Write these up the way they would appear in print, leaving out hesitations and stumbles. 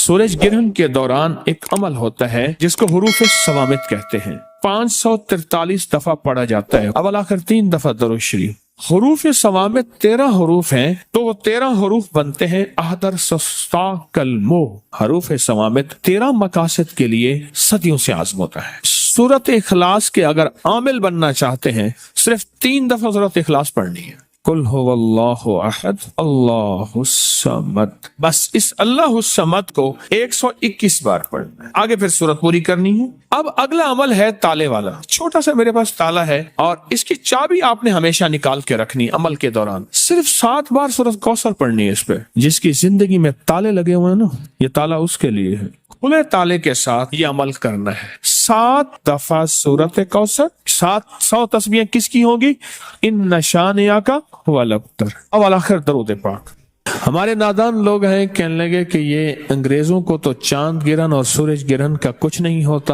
सूरज ग्रहण के दौरान एक अमल होता है जिसको हुरूफ सवामित कहते हैं। 543 दफा पढ़ा जाता है। अवल आखिर 3 दफा दरूद शरीफ। हुरूफ सवामित 13 हरूफ हैं, तो वो 13 हरूफ बनते हैं अहदर सस्ता कलमो। हरूफ सवामित 13 मकासद के लिए सदियों से आज़म होता है। सूरत इखलास के अगर आमिल बनना चाहते हैं, सिर्फ 3 दफा सूरत इखलास पढ़नी है। कुल हुवल्लाहु अहद अल्लाहुस समद। बस इस अल्लाहुस समद को 121 बार पढ़ना है। आगे फिर सूरत पूरी करनी है। अब अगला अमल है ताले वाला। छोटा सा मेरे पास ताला है और इसकी चाबी आपने हमेशा निकाल के रखनी अमल के दौरान। सिर्फ 7 बार सूरत कौसर पढ़नी है इस पे। जिसकी जिंदगी में ताले लगे हुए हैं ना, ये ताला उसके लिए है। खुले ताले के साथ ये अमल करना है। 7 दफा सूरत कौसर। 700 तस्बीहें किसकी होगी? इन नशानिया का हुआ लबतर। अब आखिर दरूद पाक। हमारे नादान लोग हैं, कहने लगे कि ये अंग्रेजों को तो चांद गिरन और सूरज गिरन का कुछ नहीं होता।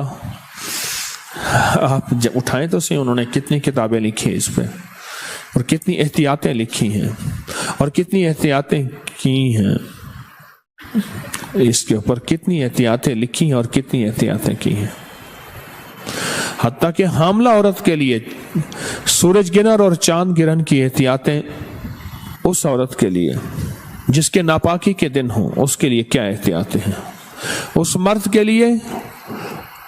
आप जब उठाएं तो सही, उन्होंने कितनी किताबें लिखी इस पे और कितनी एहतियातें लिखी हैं और कितनी एहतियातें की हैं इसके ऊपर, कितनी एहतियातें लिखी हैं और कितनी एहतियातें की हैं। हत्ता कि हामला औरत के लिए सूरज गिरन और चांद गिरन की एहतियातें उस औरत के लिए जिसके नापाकी के दिन हो, उसके लिए क्या एहतियातें हैं। उस मर्द के लिए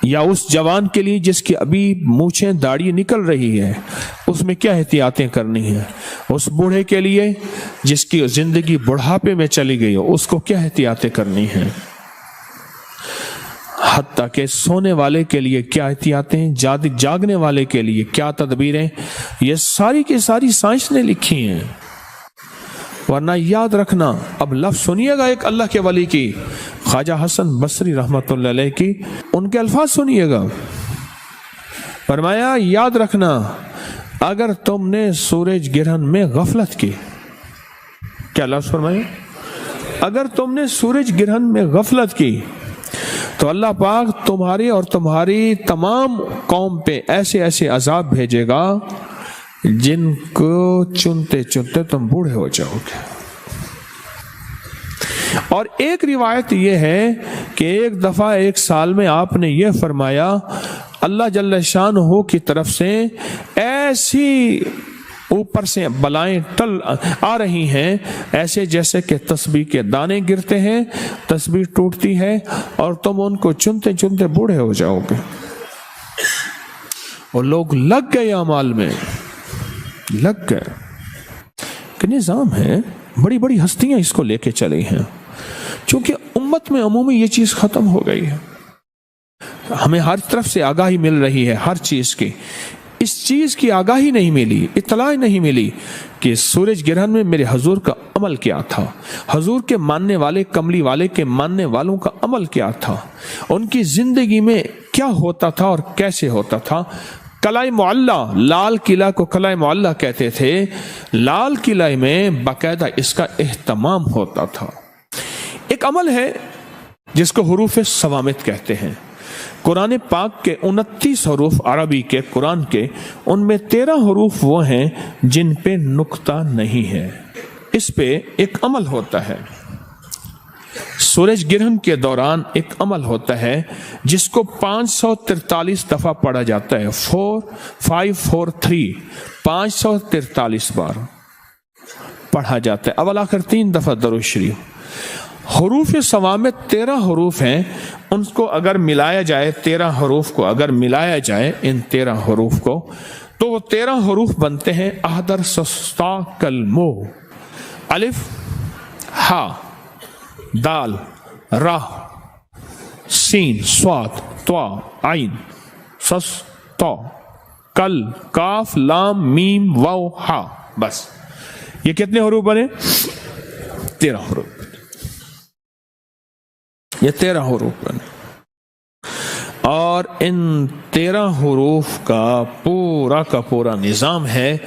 या उस जवान के लिए जिसकी अभी मूछें दाढ़ी निकल रही है, उसमें क्या एहतियातें करनी है। उस बूढ़े के लिए जिसकी जिंदगी बुढ़ापे में चली गई हो, उसको क्या एहतियातें करनी है। हत्ता के सोने वाले के लिए क्या एहतियातें, जागने वाले के लिए क्या तदबीरें, ये सारी की सारी साइंस ने लिखी हैं। वरना याद रखना, अब लफ्ज सुनिएगा एक अल्लाह के वली की, ख्वाजा हसन बसरी रहमतुल्लाह अलैह की, उनके अल्फाज सुनिएगा। फरमाया याद रखना, अगर तुमने सूरज गिरहन में गफलत की, क्या लफ्ज फरमाया? अगर तुमने सूरज गिरहन में गफलत की तो अल्लाह पाक तुम्हारी और तुम्हारी तमाम कौम पे ऐसे ऐसे अजाब भेजेगा जिनको चुनते चुनते तुम बूढ़े हो जाओगे। और एक रिवायत यह है कि एक दफा एक साल में आपने ये फरमाया, अल्लाह जल्ल शानहू की तरफ से ऐसी ऊपर से बलाएं टल आ रही हैं, ऐसे जैसे कि तस्बीह के दाने गिरते हैं, तस्बीह टूटती है और तुम उनको चुनते चुनते बूढ़े हो जाओगे। और लोग लग गए अमाल में, लग गए कि निजाम है, बड़ी बड़ी हस्तियां इसको लेके चली हैं। क्योंकि उम्मत में अमूमी ये चीज खत्म हो गई है। हमें हर तरफ से आगाही मिल रही है हर चीज की। इस चीज की आगाही नहीं मिली, इत्तला नहीं मिली कि सूरज ग्रहण में मेरे हजूर का अमल क्या था, हजूर के मानने वाले, कमली वाले के मानने वालों का अमल क्या था, उनकी जिंदगी में क्या होता था और कैसे होता था। कलाई मुअल्ला, लाल किला को कलाई मुअल्ला कहते थे। लाल किला में बाकायदा इसका एहतमाम होता था। एक अमल है जिसको हुरूफ सवामित कहते हैं। कुरान पाक के 29 हरूफ अरबी के कुरान के, उनमें 13 हरूफ वो हैं जिन पे नुक्ता नहीं है। इस पे एक अमल होता है। सूरज ग्रहण के दौरान एक अमल होता है जिसको 543 दफा पढ़ा जाता है। 4543 543 बार पढ़ा जाता है। अवल आखिर 3 दफा दरूद शरीफ। हुरूफ सवामित 13 हरूफ हैं, उनको अगर मिलाया जाए, 13 हरूफ को अगर मिलाया जाए इन 13 हरूफ को, तो वो 13 हरूफ बनते हैं अहदर सस्ता कलमो। अलिफ, हा, दाल, रा, सीन, स्वाद, त्वा, आइन, सस, तौ, कल, काफ, लाम, मीम, वाव, हा। बस ये कितने हरूफ बने? 13 हरूफ। ये 13 हरूफ बने और इन 13 हरूफ का पूरा निजाम है।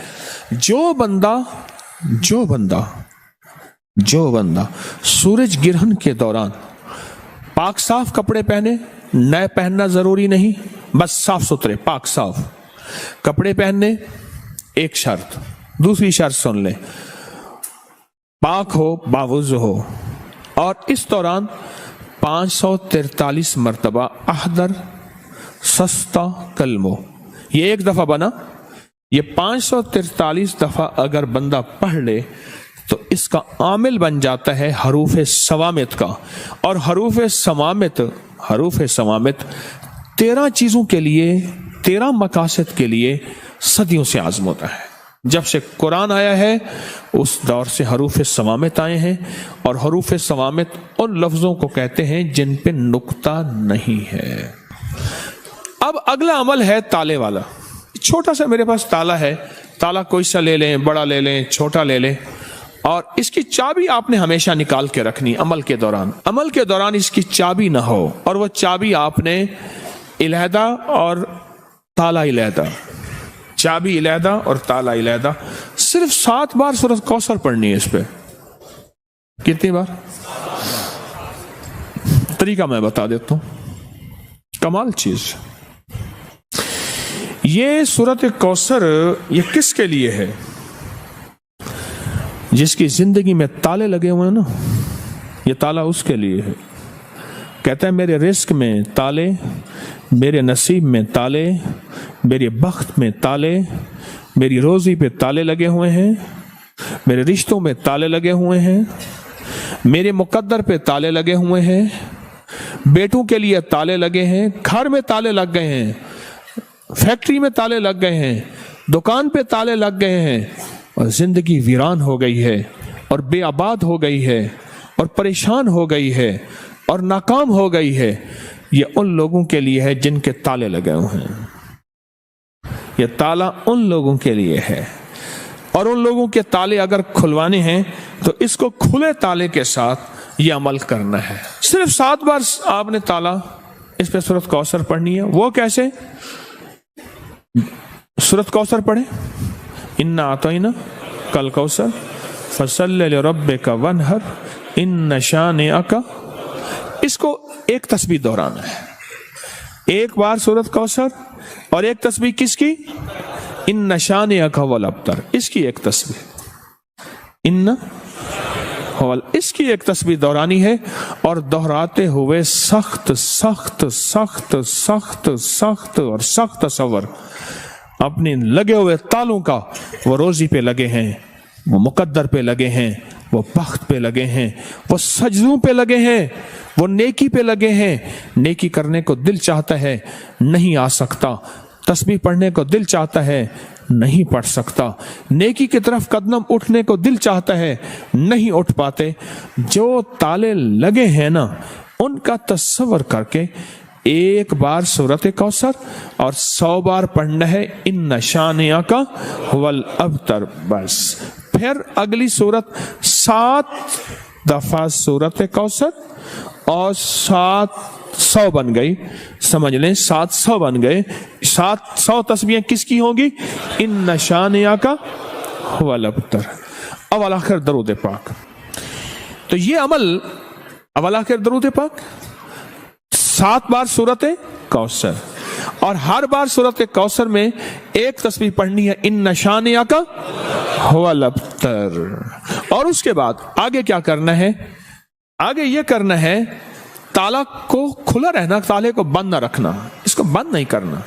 जो बंदा सूरज ग्रहण के दौरान पाक साफ कपड़े पहने, नए पहनना जरूरी नहीं, बस साफ सुथरे पाक साफ कपड़े पहनने, एक शर्त। दूसरी शर्त सुन ले, पाक हो, बावुज़ हो, और इस दौरान 543 मरतबा अहदर सस्ता कलमो, ये एक दफा बना। ये 543 दफा अगर बंदा पढ़ ले तो इसका आमिल बन जाता है हरूफ सवामित का। और हरूफ सवामित 13 चीजों के लिए, 13 मकासद के लिए सदियों से आजमता है। जब से कुरान आया है उस दौर से हरूफ सवामित आए हैं। और हरूफ सवामित उन लफ्जों को कहते हैं जिन पे नुक्ता नहीं है। अब अगला अमल है ताले वाला। छोटा सा मेरे पास ताला है, ताला कोई सा ले लें, बड़ा ले लें, छोटा ले लें, और इसकी चाबी आपने हमेशा निकाल के रखनी। अमल के दौरान इसकी चाबी ना हो, और वो चाबी आपने इलहदा और ताला इलहदा, चाबी इलहदा और ताला इलहदा, सिर्फ 7 बार सूरत कौसर पढ़नी है। इस पे कितनी बार? तरीका मैं बता देता हूं, कमाल चीज। ये सूरत कौसर ये किसके लिए है? जिसकी जिंदगी में ताले लगे हुए हैं ना, ये ताला उसके लिए है। कहता है मेरे रिस्क में ताले, मेरे नसीब में ताले, मेरे बख्त में ताले, मेरी रोजी पे ताले लगे हुए हैं, मेरे रिश्तों में ताले लगे हुए हैं, मेरे मुकद्दर पे ताले लगे हुए हैं, बेटों के लिए ताले लगे हैं, घर में ताले लग गए हैं, फैक्ट्री में ताले लग गए हैं, दुकान पे ताले लग गए हैं, और जिंदगी वीरान हो गई है, और बेआबाद हो गई है, और परेशान हो गई है, और नाकाम हो गई है। ये उन लोगों के लिए है जिनके ताले लगे हुए हैं। ये ताला उन लोगों के लिए है। और उन लोगों के ताले अगर खुलवाने हैं तो इसको खुले ताले के साथ ये अमल करना है। सिर्फ 7 बार आपने ताला इस पे सूरत कौसर पढ़नी है। वो कैसे? सूरत कौसर पढ़े, इन्ना आतैना कल कौसर फसल्लि लिरब्बिका वन्हर इन्न शानिअका। इसको एक तस्बीह दोहराना है। एक बार सूरत कौसर और एक तस्बीह किसकी? इन्न शानिअका वल अब्तर, इसकी एक तस्बीह इन्न वल, इसकी एक तस्बीह दोहरानी है। और दोहराते हुए सख्त सख्त सख्त सख्त सख्त और सख्त तसव्वुर अपने लगे हुए तालों का, वो रोजी पे लगे हैं, वो मुकद्दर पे लगे हैं, वो बख्त पे लगे हैं, वो सजदों पे लगे हैं, वो नेकी पे लगे हैं। नेकी करने को दिल चाहता है, नहीं आ सकता। तस्बीह पढ़ने को दिल चाहता है, नहीं पढ़ सकता। नेकी की तरफ कदम उठने को दिल चाहता है, नहीं उठ पाते। जो ताले लगे हैं ना, उनका तस्वर करके एक बार सूरत कौसर और 100 बार पढ़ना है इन्न शानिअका वल अब्तर, बस। फिर अगली सूरत 7 दफा सूरत कौसर और 700 बन गई, समझ लें 700 बन गए। 700 तस्बीहें किसकी होंगी? इन्न शानिअका वल अब्तर। अवल आखिर दरूद पाक। तो ये अमल अवल आखिर दरूद पाक, 7 बार सूरत कौसर, और हर बार सूरत कौसर में एक तस्बीह पढ़नी है इन्न शानिअका वल अब्तर। और उसके बाद आगे क्या करना है? आगे ये करना है ताला को खुला रहना, ताले को बंद ना रखना, इसको बंद नहीं करना,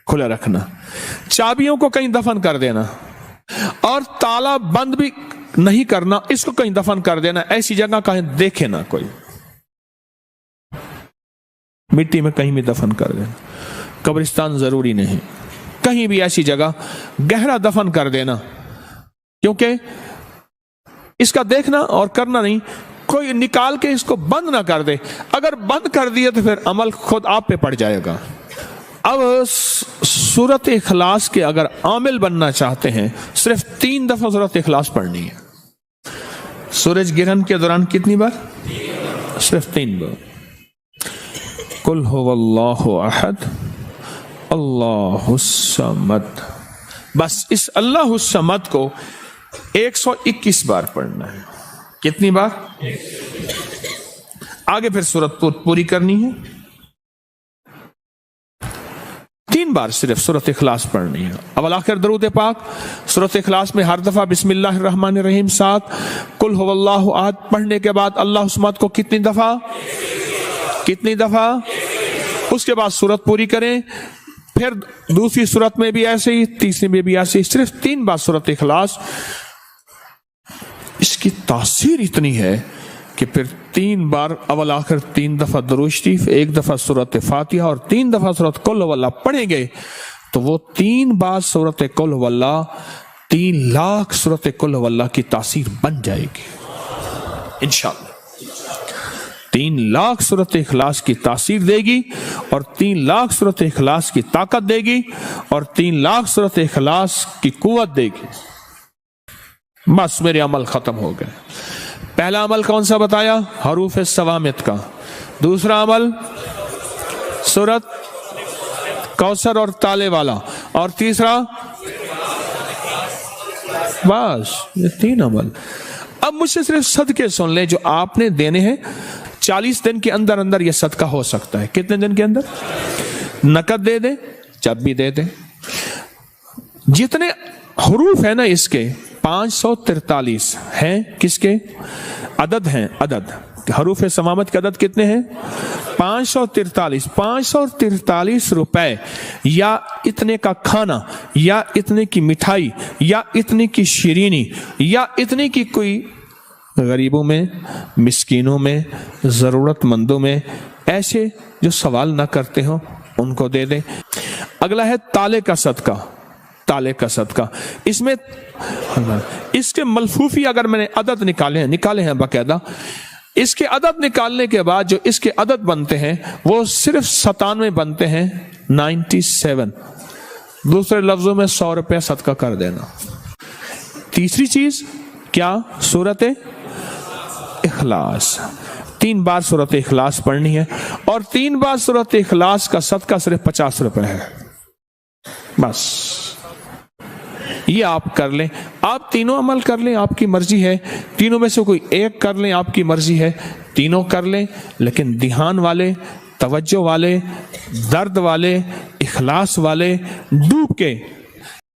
खुला रखना। चाबियों को कहीं दफन कर देना, और ताला बंद भी नहीं करना, इसको कहीं दफन कर देना। ऐसी जगह कहीं देखे ना कोई, मिट्टी में कहीं भी दफन कर देना। कब्रिस्तान जरूरी नहीं, कहीं भी ऐसी जगह गहरा दफन कर देना, क्योंकि इसका देखना और करना नहीं। कोई निकाल के इसको बंद ना कर दे। अगर बंद कर दिया तो फिर अमल खुद आप पे पड़ जाएगा। अब सूरत इखलास के अगर आमिल बनना चाहते हैं, सिर्फ 3 दफा सूरत इखलास पढ़नी है। सूरज गिरहन के दौरान कितनी बार? सिर्फ 3 बार। कुल हुवल्लाहु अहद अल्लाहुस समद, बस इस अल्लाहुस समद को 121 बार पढ़ना है। कितनी बार? आगे फिर सूरत पूरी करनी है। 3 बार सिर्फ सूरत इखलास पढ़नी है। अवल आखिर दरूद पाक। सूरत इखलास में हर दफा बिस्मिल्लाहिर रहमानिर रहीम 7, कुल हुवल्लाहु अहद पढ़ने के बाद अल्लाहुस समद को कितनी दफा? कितनी दफा, उसके बाद सूरत पूरी करें, फिर दूसरी सूरत में भी ऐसे ही, तीसरी में भी ऐसे ही, सिर्फ 3 बार सूरत इखलास। इसकी तासीर इतनी है कि फिर 3 बार अवल आखिर 3 दफा दुरूद शरीफ, 1 दफा सूरत फातिहा और 3 दफा सूरत कुल हुवल्लाह पढ़ेंगे तो वो 3 बार सूरत कुल हुवल्लाह 3 लाख सूरत कुल हुवल्लाह की तासीर बन जाएगी इंशाअल्लाह। 3 लाख सूरत इखलास की तासीर देगी और 3 लाख सूरत इखलास की ताकत देगी और 3 लाख सूरत इखलास की कुव्वत देगी। बस मेरे अमल खत्म हो गए। पहला अमल कौन सा बताया? हरूफ सवामित का। दूसरा अमल सूरत कौसर और ताले वाला। और तीसरा, बस ये 3 अमल। अब मुझसे सिर्फ सदके सुन ले जो आपने देने हैं। 40 दिन के अंदर अंदर ये सदका हो सकता है। कितने दिन के अंदर? नकद दे दे, जब भी दे दे। जितने हरूफ है ना इसके 543 हैं। किसके अदद हैं? अदद हरूफ समामत के अदद कितने हैं? 543। 543 रुपए या इतने का खाना या इतने की मिठाई या इतने की शीरीनी या इतने की कोई गरीबों में, मिस्कीनों में, जरूरतमंदों में, ऐसे जो सवाल ना करते हो उनको दे दे। अगला है ताले का सदका। ताले का सदका, इसमें इसके मलफूफी अगर मैंने अदद निकाले हैं बाकायदा, इसके अदद निकालने के बाद जो इसके अदद बनते हैं वो सिर्फ 97 बनते हैं। 97। दूसरे लफ्जों में 100 रुपया सदका कर देना। तीसरी चीज क्या? सूरत इखलास। 3 बार सूरत इखलास पढ़नी है और 3 बार सूरत इखलास का सदका सिर्फ 50 रुपए है। बस ये आप कर लें। आप तीनों अमल कर लें, आपकी मर्जी है। तीनों में से कोई एक कर लें, आपकी मर्जी है। तीनों कर लें, लेकिन ध्यान वाले, तवज्जो वाले, दर्द वाले, इखलास वाले, डूब के